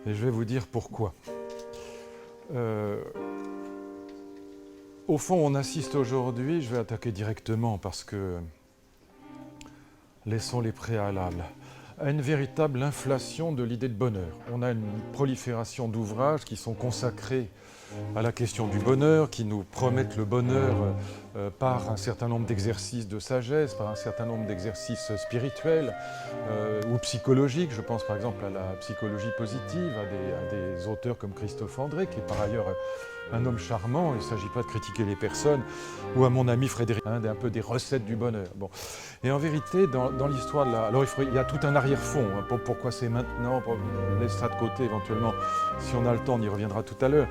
Et je vais vous dire pourquoi. Au fond, on assiste aujourd'hui, je vais attaquer directement parce que laissons les préalables, à une véritable inflation de l'idée de bonheur. On a une prolifération d'ouvrages qui sont consacrés à la question du bonheur, qui nous promettent le bonheur par un certain nombre d'exercices de sagesse, par un certain nombre d'exercices spirituels ou psychologiques. Je pense par exemple à la psychologie positive, à des auteurs comme Christophe André, qui est par ailleurs un homme charmant, il ne s'agit pas de critiquer les personnes, ou à mon ami Frédéric, un peu des recettes du bonheur. Bon. Et en vérité, dans l'histoire de la... Alors il y a tout un arrière-fond, hein, pourquoi c'est maintenant, on laisse ça de côté éventuellement, si on a le temps, on y reviendra tout à l'heure.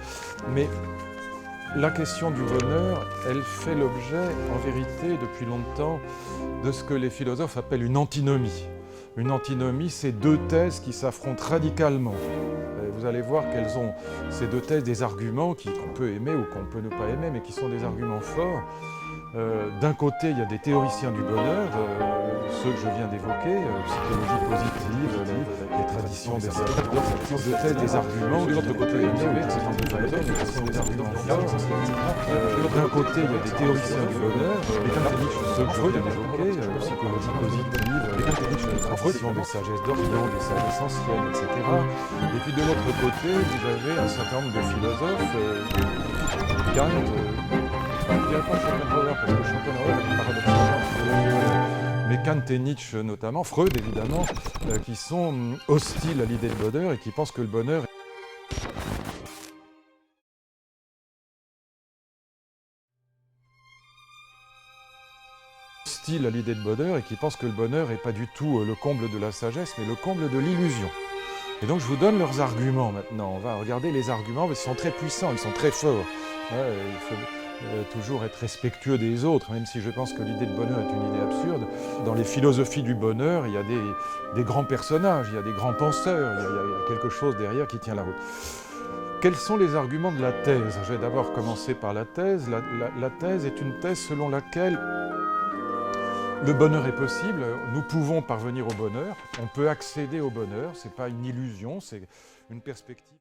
Mais la question du bonheur, elle fait l'objet, en vérité, depuis longtemps, de ce que les philosophes appellent une antinomie. Une antinomie, c'est deux thèses qui s'affrontent radicalement. Et vous allez voir qu'elles ont, ces deux thèses, des arguments qu'on peut aimer ou qu'on peut ne pas aimer, mais qui sont des arguments forts. D'un côté, il y a des théoriciens du bonheur, ceux que je viens d'évoquer, psychologie positive, les traditions des thèses, des arguments. De l'autre côté, il y a qui sont des arguments forts. D'un côté, il y a des théoriciens du bonheur, ceux que je viens d'évoquer, psychologie positive, les traditions des sagesses d'Orient, des sagesses anciennes, etc. Et puis de l'autre côté, vous avez un certain nombre de philosophes, Kant, je ne dirais pas Schopenhauer, parce que Schopenhauer est paradoxalement, mais Kant et Nietzsche notamment, Freud évidemment, qui sont hostiles à l'idée de bonheur et qui pensent que le bonheur n'est pas du tout le comble de la sagesse, mais le comble de l'illusion. Et donc je vous donne leurs arguments maintenant. On va regarder les arguments, mais ils sont très puissants, ils sont très forts. Il faut toujours être respectueux des autres, même si je pense que l'idée de bonheur est une idée absurde. Dans les philosophies du bonheur, il y a des grands personnages, il y a des grands penseurs, il y a quelque chose derrière qui tient la route. Quels sont les arguments de la thèse? Je vais d'abord commencer par la thèse. La thèse est une thèse selon laquelle le bonheur est possible, nous pouvons parvenir au bonheur, on peut accéder au bonheur, ce n'est pas une illusion, c'est une perspective.